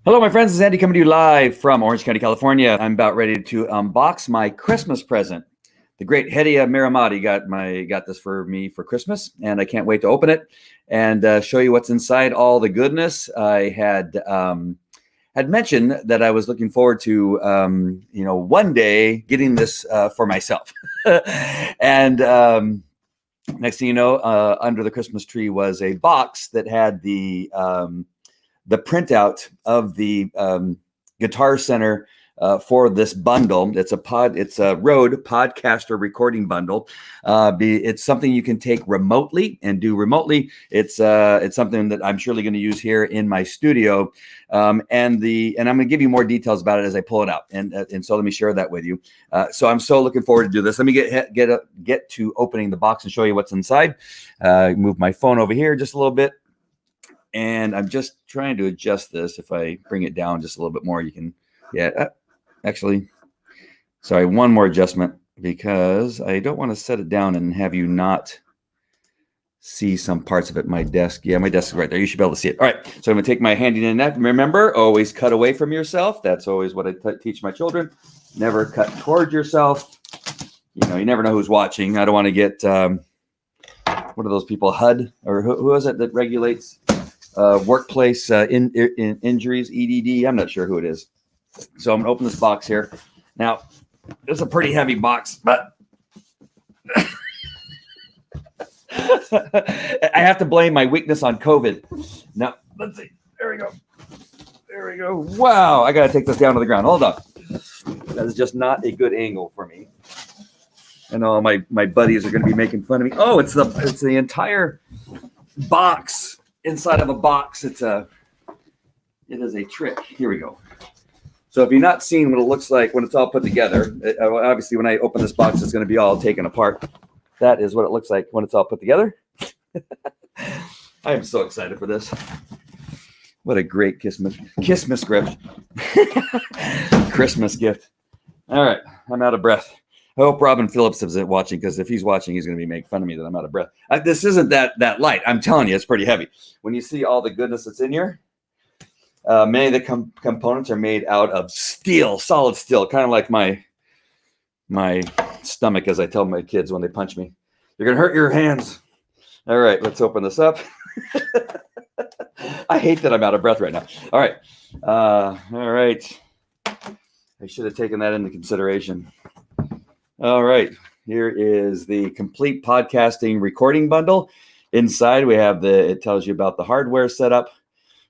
Hello, my friends. This is Andy coming to you live from Orange County, California. I'm about ready to unbox my Christmas present. The great Hedia Miramati got this for me for Christmas, and I can't wait to open it and show you what's inside. All the goodness. I had mentioned that I was looking forward to one day getting this for myself, and next thing you know, under the Christmas tree was a box that had the printout of the Guitar Center for this bundle. It's a Rode Podcaster recording bundle. It's something you can take remotely and do remotely. It's something that I'm surely going to use here in my studio. And I'm going to give you more details about it as I pull it out. And so let me share that with you. So I'm so looking forward to do this. Let me get to opening the box and show you what's inside. Move my phone over here just a little bit. And I'm just trying to adjust this. If I bring it down just a little bit more, you can, actually, sorry, one more adjustment because I don't want to set it down and have you not see some parts of it. My desk, my desk is right there. You should be able to see it. All right, so I'm going to take my handy net. Remember, always cut away from yourself. That's always what I teach my children. Never cut toward yourself. You never know who's watching. I don't want to get, what are those people, HUD? Or who is it that regulates workplace injuries, EDD. I'm not sure who it is. So I'm going to open this box here. Now, it's a pretty heavy box, but I have to blame my weakness on COVID. Now, let's see. There we go. There we go. Wow. I got to take this down to the ground. Hold on. That is just not a good angle for me. I know my buddies are going to be making fun of me. Oh, it's the entire box. Inside of a box, it is a trick. Here we go. So if you're not seeing what it looks like when it's all put together, obviously when I open this box, it's going to be all taken apart. That is what it looks like when it's all put together. I am so excited for this. What a great Christmas gift. Christmas gift. All right, I'm out of breath. I hope Robin Phillips is watching, because if he's watching, he's going to be making fun of me that I'm out of breath. This isn't that light. I'm telling you, it's pretty heavy. When you see all the goodness that's in here, many of the components are made out of steel, solid steel, kind of like my stomach, as I tell my kids when they punch me. You're going to hurt your hands. All right, let's open this up. I hate that I'm out of breath right now. All right. All right. I should have taken that into consideration. All right, here is the complete podcasting recording bundle. Inside, we have it tells you about the hardware setup.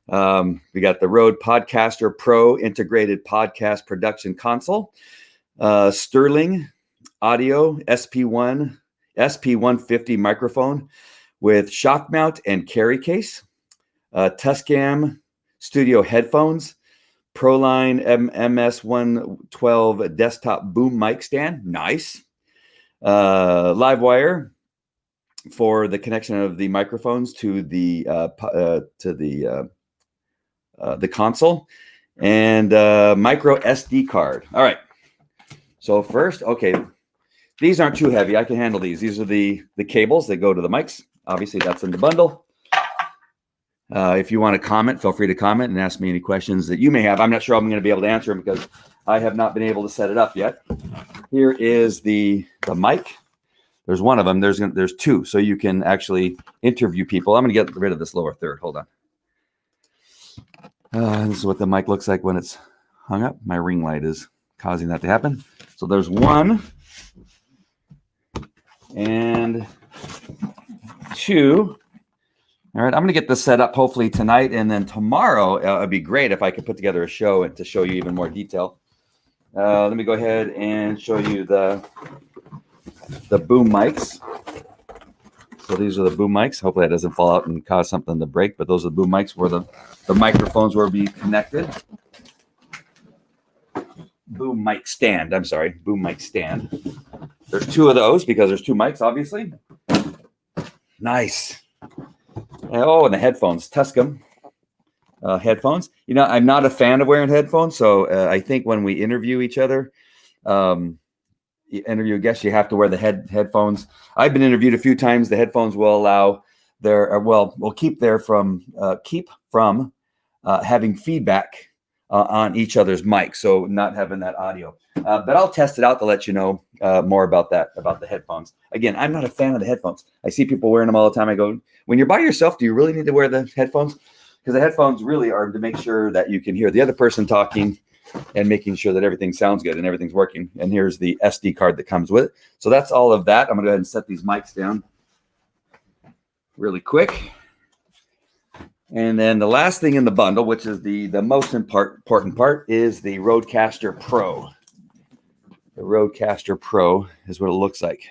We got the Rode Podcaster Pro integrated podcast production console, Sterling Audio SP150 microphone with shock mount and carry case, Tascam Studio headphones, Proline MS112 desktop boom mic stand. Nice. Live wire for the connection of the microphones to the console, and micro SD card. All right. So first, okay, these aren't too heavy. I can handle these. These are the cables that go to the mics. Obviously, that's in the bundle. If you want to comment, feel free to comment and ask me any questions that you may have. I'm not sure I'm going to be able to answer them because I have not been able to set it up yet. Here is the mic. There's one of them. There's two, so you can actually interview people. I'm going to get rid of this lower third. Hold on. This is what the mic looks like when it's hung up. My ring light is causing that to happen. So there's one and two. All right, I'm going to get this set up hopefully tonight, and then tomorrow it'd be great if I could put together a show and to show you even more detail. Let me go ahead and show you the boom mics. So these are the boom mics. Hopefully that doesn't fall out and cause something to break, but those are the boom mics where the microphones will be connected. Boom mic stand. I'm sorry, boom mic stand. There's two of those because there's two mics, obviously. Nice. Oh, and the headphones, Tascam headphones. I'm not a fan of wearing headphones, so I think when we interview each other, interview a guest, you have to wear the headphones. I've been interviewed a few times. The headphones will allow will keep from having feedback on each other's mic, so not having that audio. But I'll test it out to let you know more about that, about the headphones. Again, I'm not a fan of the headphones. I see people wearing them all the time. I go, when you're by yourself, do you really need to wear the headphones? Because the headphones really are to make sure that you can hear the other person talking and making sure that everything sounds good and everything's working. And here's the SD card that comes with it. So that's all of that. I'm going to go ahead and set these mics down really quick. And then the last thing in the bundle, which is the most important part, is the Rodecaster Pro. The Rodecaster Pro is what it looks like.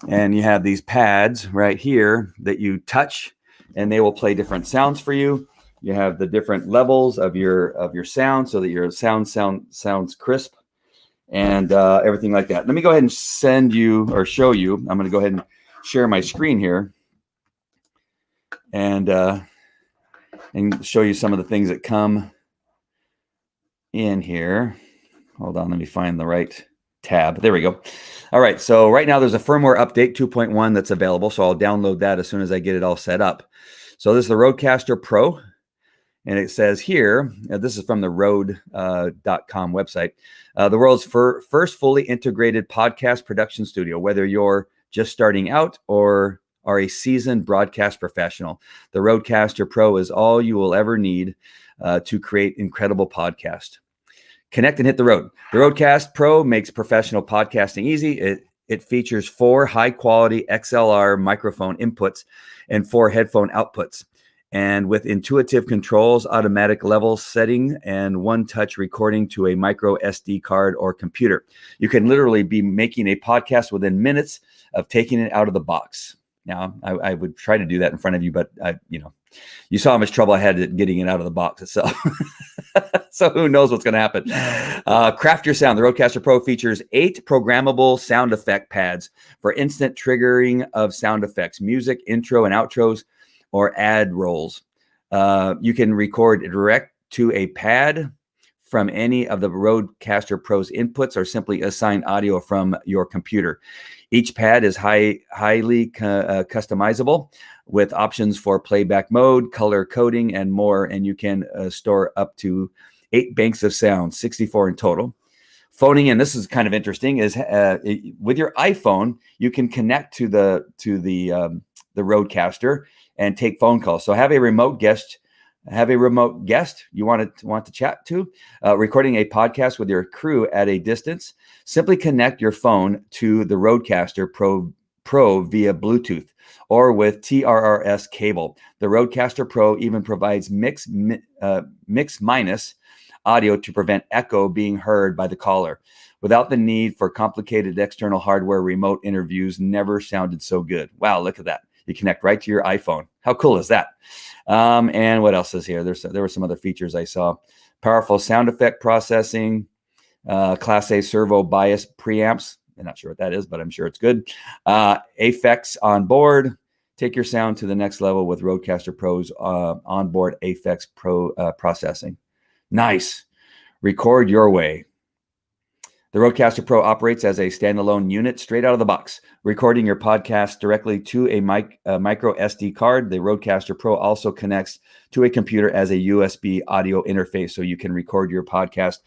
And you have these pads right here that you touch, and they will play different sounds for you. You have the different levels of your sound, so that your sounds crisp and everything like that. Let me go ahead and send you or show you. I'm going to go ahead and share my screen here and show you some of the things that come in here. Hold on, let me find the right tab. There we go. All right, so right now there's a firmware update 2.1 that's available, so I'll download that as soon as I get it all set up. So this is the Rodecaster Pro, and it says here, this is from the Rode.com website, the world's first fully integrated podcast production studio. Whether you're just starting out or are a seasoned broadcast professional, the Rodecaster Pro is all you will ever need to create incredible podcasts. Connect and hit the road. The Rodecaster Pro makes professional podcasting easy. It features 4 high-quality XLR microphone inputs and 4 headphone outputs. And with intuitive controls, automatic level setting, and one-touch recording to a micro SD card or computer, you can literally be making a podcast within minutes of taking it out of the box. Now, I would try to do that in front of you, but you saw how much trouble I had getting it out of the box itself. So who knows what's going to happen? Craft your sound. The Rodecaster Pro features 8 programmable sound effect pads for instant triggering of sound effects, music, intro and outros, or ad rolls. You can record direct to a pad from any of the Rodecaster Pro's inputs, or simply assign audio from your computer. Each pad is highly customizable with options for playback mode, color coding, and more. And you can store up to 8 banks of sound, 64 in total. Phoning in, this is kind of interesting, is with your iPhone, you can connect to the Rodecaster and take phone calls. So have a remote guest you want to chat to, recording a podcast with your crew at a distance. Simply connect your phone to the Rodecaster Pro via Bluetooth or with TRRS cable. The Rodecaster Pro even provides mix minus audio to prevent echo being heard by the caller. Without the need for complicated external hardware, remote interviews never sounded so good. Wow, look at that. You connect right to your iPhone. How cool is that? And what else is here? There were some other features I saw. Powerful sound effect processing, Class A servo bias preamps. I'm not sure what that is, but I'm sure it's good. Aphex on board. Take your sound to the next level with Rodecaster Pro's onboard Aphex Pro processing. Nice. Record your way. The Rodecaster Pro operates as a standalone unit straight out of the box, recording your podcast directly to a micro SD card. The Rodecaster Pro also connects to a computer as a USB audio interface, so you can record your podcast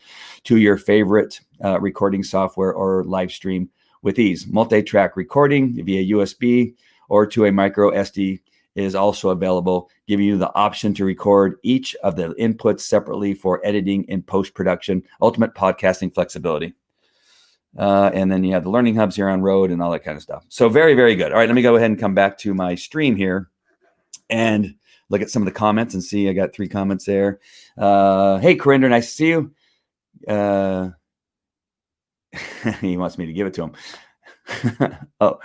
to your favorite recording software or live stream with ease. Multi-track recording via USB or to a micro SD is also available, giving you the option to record each of the inputs separately for editing and post-production. Ultimate podcasting flexibility. And then you have the learning hubs here on Rode and all that kind of stuff. So very, very good. All right, let me go ahead and come back to my stream here and look at some of the comments and see. I got 3 comments there. Hey, Corinder, nice to see you. He wants me to give it to him. Oh,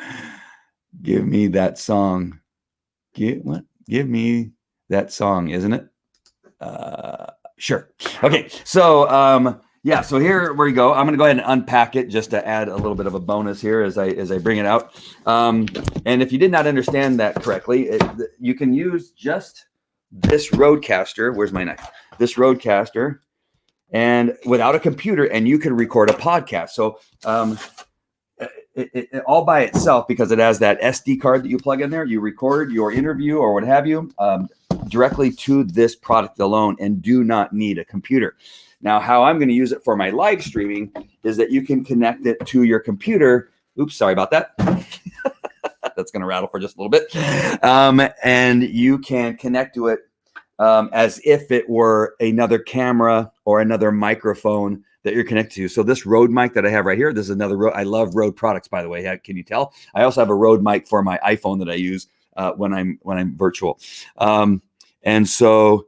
give me that song. Give me that song, isn't it? Sure. Okay. So, yeah, so here we go. I'm going to go ahead and unpack it just to add a little bit of a bonus here as I bring it out. And if you did not understand that correctly, you can use just this Rodecaster. Where's my knife? This Rodecaster, and without a computer, and you can record a podcast. So it all by itself, because it has that SD card that you plug in there. You record your interview or what have you. directly to this product alone and do not need a computer. Now, how I'm going to use it for my live streaming is that you can connect it to your computer. Oops, sorry about that. That's going to rattle for just a little bit. And you can connect to it as if it were another camera or another microphone that you're connected to. So this Rode mic that I have right here, this is another Rode. I love Rode products, by the way. Can you tell? I also have a Rode mic for my iPhone that I use when I'm virtual. And so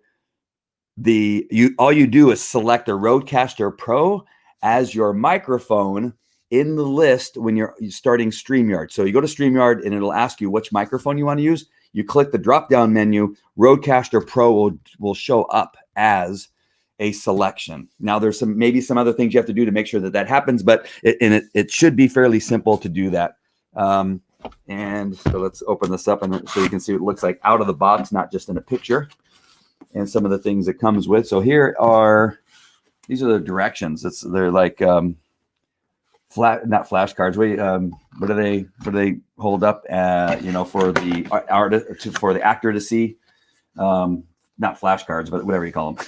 all you do is select a Rodecaster Pro as your microphone in the list when you're starting StreamYard. So you go to StreamYard and it'll ask you which microphone you want to use. You click the drop-down menu, Rodecaster Pro will show up as a selection. Now there's maybe some other things you have to do to make sure that happens, but it should be fairly simple to do that. And so let's open this up and so you can see what it looks like out of the box, not just in a picture, and some of the things it comes with. So these are the directions. They're like not flashcards. What do they hold up? For the artist, for the actor to see. Not flashcards, but whatever you call them.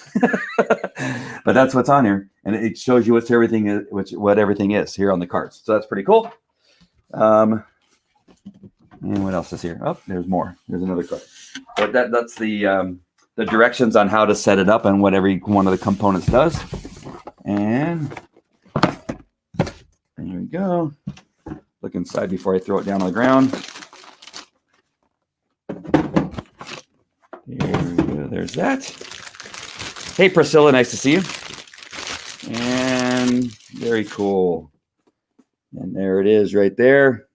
But that's what's on here, and it shows you what everything is here on the cards. So that's pretty cool. And what else is here? Oh, there's more. There's another card. But that's the directions on how to set it up and what every one of the components does. And there we go. Look inside before I throw it down on the ground. There's that. Hey, Priscilla, nice to see you. And very cool. And there it is right there.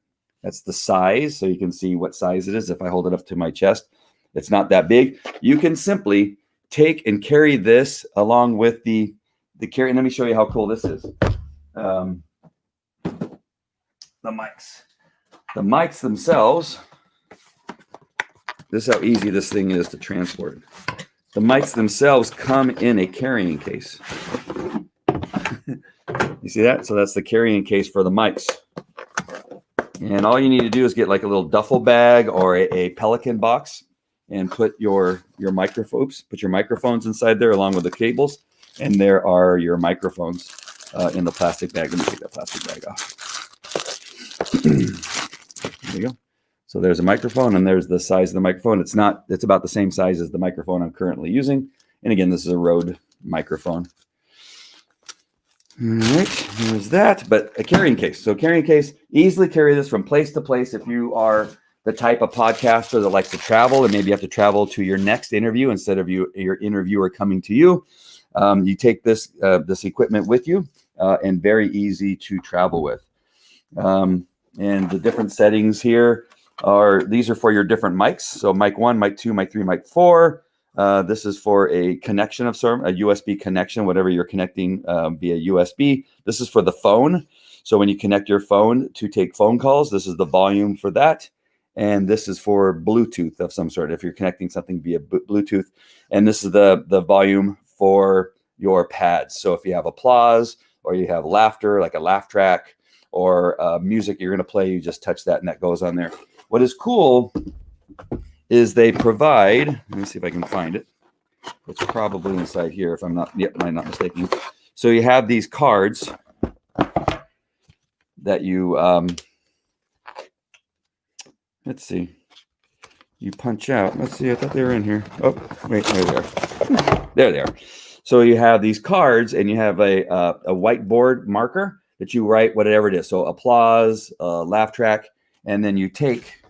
That's the size. So you can see what size it is. If I hold it up to my chest, it's not that big. You can simply take and carry this along with the carry. And let me show you how cool this is. The mics themselves. This is how easy this thing is to transport. The mics themselves come in a carrying case. You see that? So that's the carrying case for the mics. And all you need to do is get like a little duffel bag or a Pelican box and put your microphones inside there along with the cables. And there are your microphones in the plastic bag. Let me take that plastic bag off. There you go. So there's a microphone and there's the size of the microphone. It's about the same size as the microphone I'm currently using. And again, this is a Rode microphone. All right, there's that, but a carrying case. So carrying case, easily carry this from place to place. If you are the type of podcaster that likes to travel and maybe you have to travel to your next interview instead of your interviewer coming to you, you take this equipment with you and very easy to travel with. And the different settings here these are for your different mics. So mic 1, mic 2, mic 3, mic 4. This is for a connection of a USB connection, whatever you're connecting via USB. This is for the phone. So when you connect your phone to take phone calls, this is the volume for that. And this is for Bluetooth of some sort, if you're connecting something via Bluetooth. And this is the volume for your pads. So if you have applause or you have laughter, like a laugh track, or music you're going to play, you just touch that and that goes on there. What is cool is they provide, let me see if I can find it. It's probably inside here if I'm not mistaken. So you have these cards that you, let's see, you punch out. Let's see, I thought they were in here. Oh, wait, there they are. There they are. So you have these cards and you have a whiteboard marker that you write whatever it is. So applause, laugh track, and then you take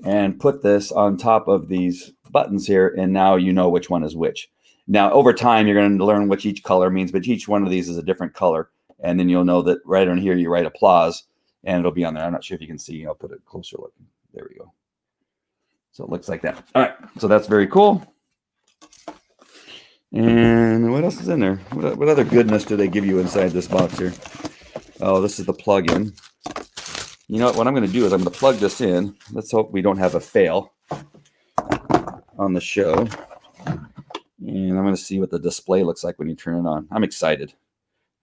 and put this on top of these buttons here, and now you know which one is which. Now, over time, you're going to learn which each color means, but each one of these is a different color, and then you'll know that right on here you write applause, and it'll be on there. I'm not sure if you can see. I'll put a closer look. There we go. So it looks like that. All right, so that's very cool. And what else is in there? What other goodness do they give you inside this box here? Oh, this is the plug-in. You know what I'm going to do is I'm going to plug this in. Let's hope we don't have a fail on the show. And I'm going to see what the display looks like when you turn it on. I'm excited.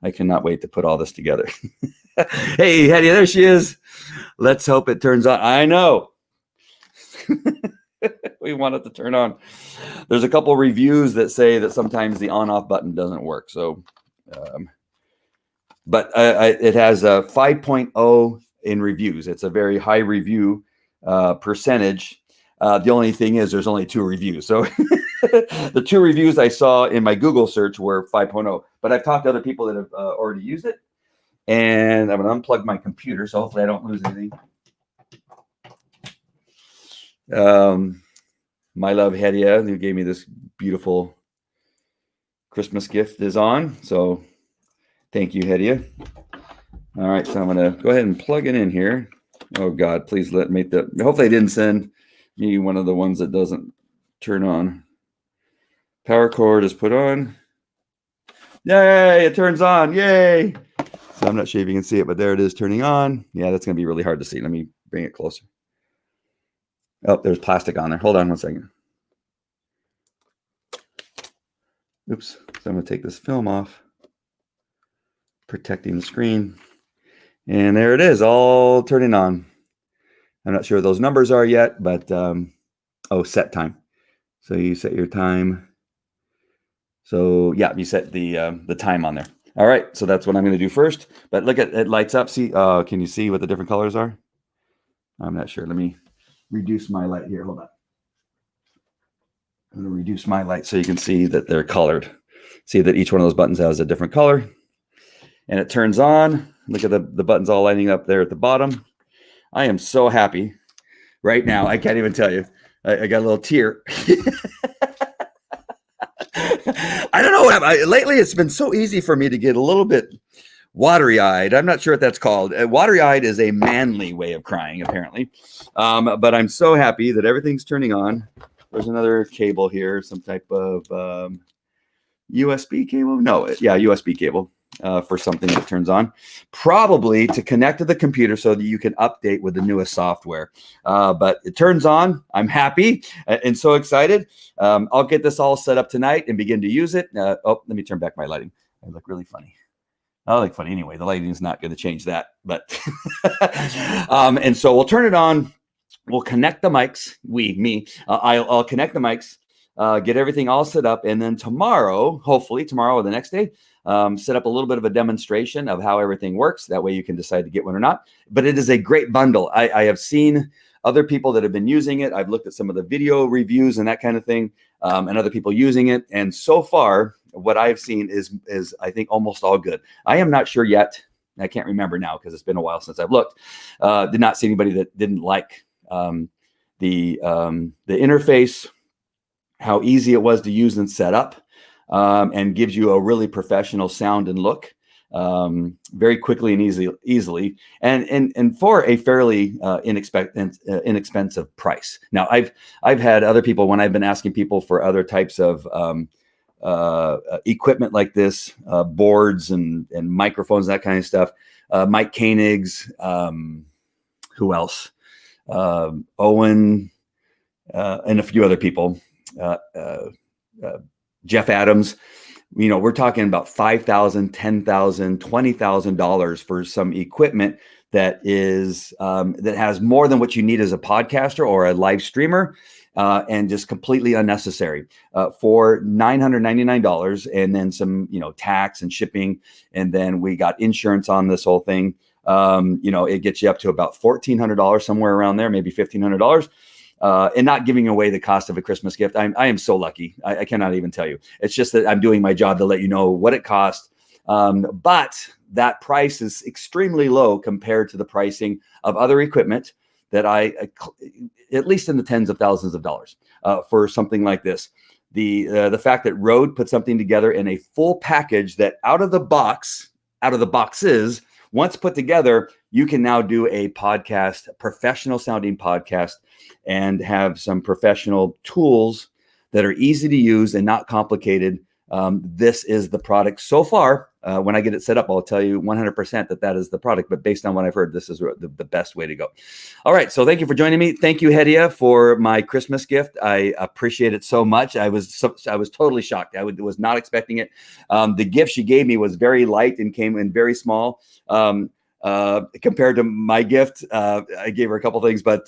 I cannot wait to put all this together. Hey, Hetty, there she is. Let's hope it turns on. I know. We want it to turn on. There's a couple reviews that say that sometimes the on-off button doesn't work. So, but it has a 5.0 in reviews. It's a very high review percentage. The only thing is there's only 2 reviews. So the 2 reviews I saw in my Google search were 5.0, but I've talked to other people that have already used it. And I'm going to unplug my computer, so hopefully I don't lose anything. My love, Hedia, who gave me this beautiful Christmas gift, is on. So thank you, Hedia. All right, so I'm going to go ahead and plug it in here. Oh, God, please let me. Hopefully I didn't send me one of the ones that doesn't turn on. Power cord is put on. Yay, it turns on. Yay. So I'm not sure if you can see it, but there it is turning on. Yeah, that's going to be really hard to see. Let me bring it closer. Oh, there's plastic on there. Hold on one second. Oops. So I'm going to take this film off, protecting the screen. And there it is, all turning on. I'm not sure what those numbers are yet, but set time. So you set your time. So yeah, you set the time on there. All right, so that's what I'm going to do first. But look at it, lights up. See, can you see what the different colors are? I'm not sure. Let me reduce my light here. Hold on. I'm going to reduce my light so you can see that they're colored. See that each one of those buttons has a different color. And it turns on. Look at the buttons all lining up there at the bottom. I am so happy right now. I can't even tell you. I got a little tear. I don't know what happened. Lately, it's been so easy for me to get a little bit watery-eyed. I'm not sure what that's called. Watery-eyed is a manly way of crying, apparently. But I'm so happy that everything's turning on. There's another cable here, some type of USB cable. No, yeah, USB cable for something that turns on. Probably to connect to the computer so that you can update with the newest software. But it turns on. I'm happy and so excited. I'll get this all set up tonight and begin to use it. Let me turn back my lighting. I look really funny. I look funny anyway. The lighting is not going to change that. But and so we'll turn it on. We'll connect the mics. I'll connect the mics. Get everything all set up, and then tomorrow, hopefully tomorrow or the next day, set up a little bit of a demonstration of how everything works. That way you can decide to get one or not. But it is a great bundle. I have seen other people that have been using it. I've looked at some of the video reviews and that kind of thing, and other people using it. And so far, what I've seen is I think almost all good. I am not sure yet. I can't remember now because it's been a while since I've looked. Did not see anybody that didn't like the interface, how easy it was to use and set up, and gives you a really professional sound and look very quickly and easily, and for a fairly inexpensive price. Now, I've had other people, when I've been asking people for other types of equipment like this, boards and microphones, that kind of stuff. Mike Koenig's, who else? Owen, and a few other people. Jeff Adams. You know, we're talking about $5,000, $10,000, $20,000 for some equipment that is that has more than what you need as a podcaster or a live streamer, and just completely unnecessary for $999, and then some, tax and shipping, and then we got insurance on this whole thing. It gets you up to about $1,400, somewhere around there, maybe $1,500. And not giving away the cost of a Christmas gift. I am so lucky. I cannot even tell you. It's just that I'm doing my job to let you know what it costs. But that price is extremely low compared to the pricing of other equipment that at least in the tens of thousands of dollars for something like this. The fact that Rode put something together in a full package that out of the boxes, once put together, you can now do a podcast, professional sounding podcast, and have some professional tools that are easy to use and not complicated. This is the product so far. When I get it set up, I'll tell you 100% that is the product. But based on what I've heard, this is the best way to go. All right. So thank you for joining me. Thank you, Hedia, for my Christmas gift. I appreciate it so much. I was totally shocked. I was not expecting it. The gift she gave me was very light and came in very small. compared to my gift. I gave her a couple things, but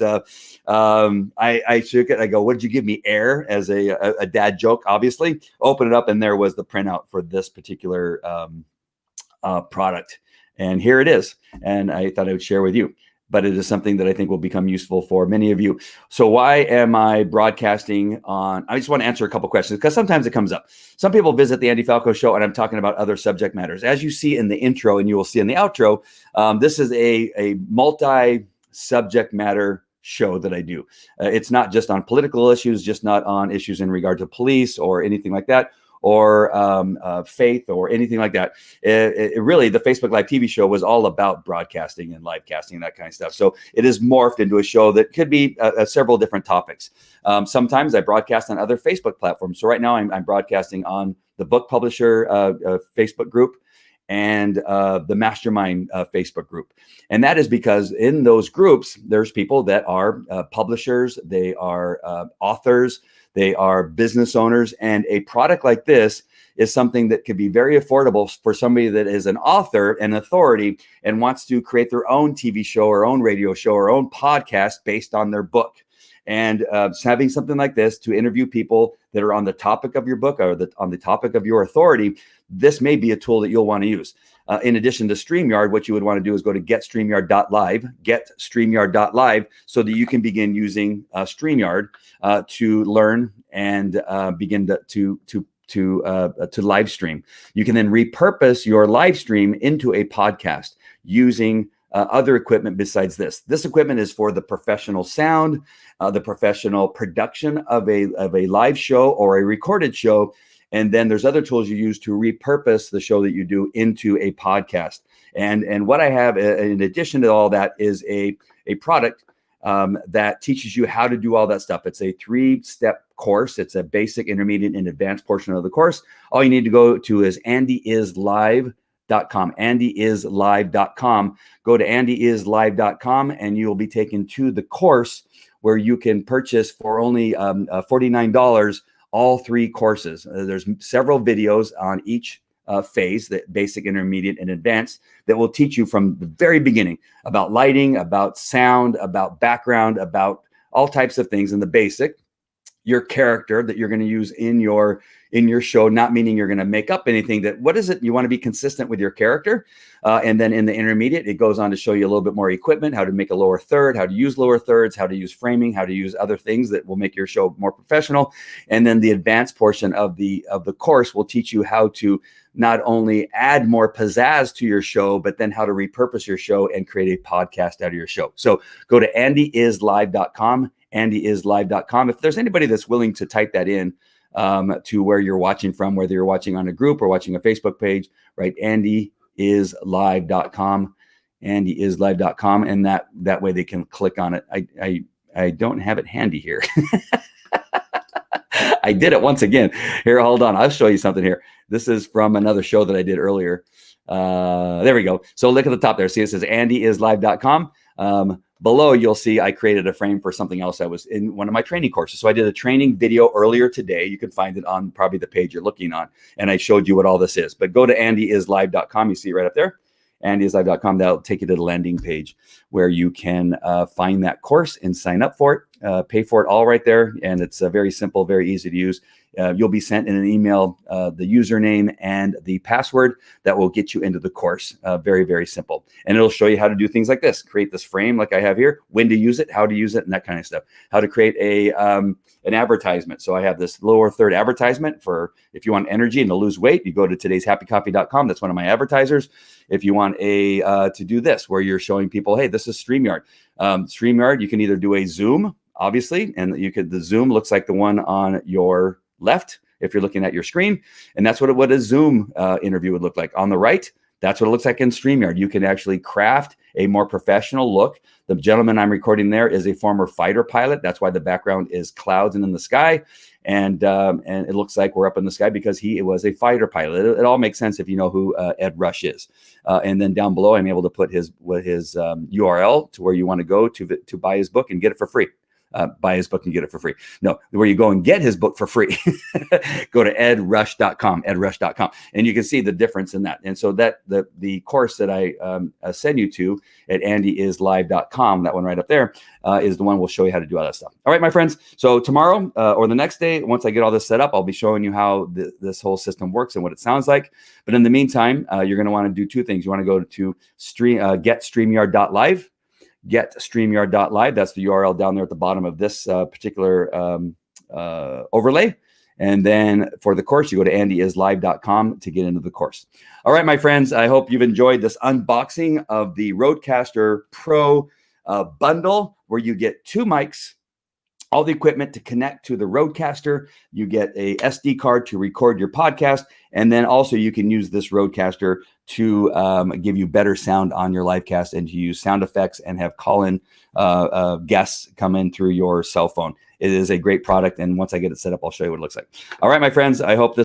I shook it. I go, "What did you give me?" Air, as a dad joke, obviously. Open it up, and there was the printout for this particular product. And here it is. And I thought I would share with you. But it is something that I think will become useful for many of you. So why am I broadcasting on? I just want to answer a couple questions because sometimes it comes up. Some people visit the Andy Falco Show and I'm talking about other subject matters. As you see in the intro and you will see in the outro, this is a multi-subject matter show that I do. It's not just on political issues, just not on issues in regard to police or anything like that, or faith or anything like that. It really, the Facebook Live TV show was all about broadcasting and live casting and that kind of stuff. So it is morphed into a show that could be several different topics. Sometimes I broadcast on other Facebook platforms. So right now I'm broadcasting on the Book Publisher Facebook group and the Mastermind Facebook group. And that is because in those groups, there's people that are publishers, they are authors, they are business owners, and a product like this is something that could be very affordable for somebody that is an author and authority and wants to create their own TV show or own radio show or own podcast based on their book. And having something like this to interview people that are on the topic of your book or on the topic of your authority, this may be a tool that you'll want to use. In addition to StreamYard, what you would want to do is go to getstreamyard.live, so that you can begin using StreamYard to learn and begin to live stream. You can then repurpose your live stream into a podcast using other equipment besides this. This equipment is for the professional sound, the professional production of a live show or a recorded show. And then there's other tools you use to repurpose the show that you do into a podcast. And what I have in addition to all that is a product that teaches you how to do all that stuff. It's a 3-step course. It's a basic, intermediate, and advanced portion of the course. All you need to go to is andyislive.com. andyislive.com. Go to andyislive.com and you will be taken to the course where you can purchase for only $49 all 3 courses. There's several videos on each phase, the basic, intermediate, and advanced, that will teach you from the very beginning about lighting, about sound, about background, about all types of things in the basic. Your character that you're going to use in your show, not meaning you're going to make up anything. That what is it? You want to be consistent with your character. And then in the intermediate, it goes on to show you a little bit more equipment, how to make a lower third, how to use lower thirds, how to use framing, how to use other things that will make your show more professional. And then the advanced portion of the course will teach you how to not only add more pizzazz to your show, but then how to repurpose your show and create a podcast out of your show. So go to andyislive.com, andyislive.com. If there's anybody that's willing to type that in to where you're watching from, whether you're watching on a group or watching a Facebook page, right? andyislive.com, andyislive.com. And that way they can click on it. I don't have it handy here. I did it once again. Here, hold on. I'll show you something here. This is from another show that I did earlier. There we go. So look at the top there. See, it says andyislive.com. Below, you'll see I created a frame for something else that was in one of my training courses. So I did a training video earlier today. You can find it on probably the page you're looking on. And I showed you what all this is. But go to andyislive.com. You see it right up there. andyislive.com. That'll take you to the landing page where you can find that course and sign up for it. Pay for it all right there. And it's very simple, very easy to use. You'll be sent in an email the username and the password that will get you into the course. Very, very simple. And it'll show you how to do things like this. Create this frame like I have here, when to use it, how to use it, and that kind of stuff. How to create an advertisement. So I have this lower third advertisement for if you want energy and to lose weight, you go to todayshappycoffee.com. That's one of my advertisers. If you want to do this, where you're showing people, hey, this is StreamYard. StreamYard, you can either do a Zoom, obviously, and the Zoom looks like the one on your left if you're looking at your screen, and that's what a Zoom interview would look like. On the right, that's what it looks like in StreamYard. You can actually craft a more professional look. The gentleman I'm recording there is a former fighter pilot. That's why the background is clouds and in the sky, and it looks like we're up in the sky because he was a fighter pilot. It all makes sense if you know who Ed Rush is. And then down below, I'm able to put his URL to where you want to go to buy his book and get it for free. buy his book and get it for free. No, where you go and get his book for free. Go to edrush.com, and you can see the difference in that. And so that the course that I send you to at andyislive.com, that one right up there, is the one we'll show you how to do all that stuff. All right, my friends. So tomorrow or the next day, once I get all this set up, I'll be showing you how this whole system works and what it sounds like. But in the meantime, you're going to want to do two things. You want to go to getstreamyard.live. Getstreamyard.live. That's the URL down there at the bottom of this particular overlay. And then for the course, you go to andyislive.com to get into the course. All right, my friends, I hope you've enjoyed this unboxing of the Rodecaster Pro bundle, where you get 2 mics, all the equipment to connect to the Rodecaster. You get a SD card to record your podcast. And then also you can use this Rodecaster to give you better sound on your live cast, and to use sound effects and have call-in guests come in through your cell phone. It is a great product. And once I get it set up, I'll show you what it looks like. All right, my friends, I hope this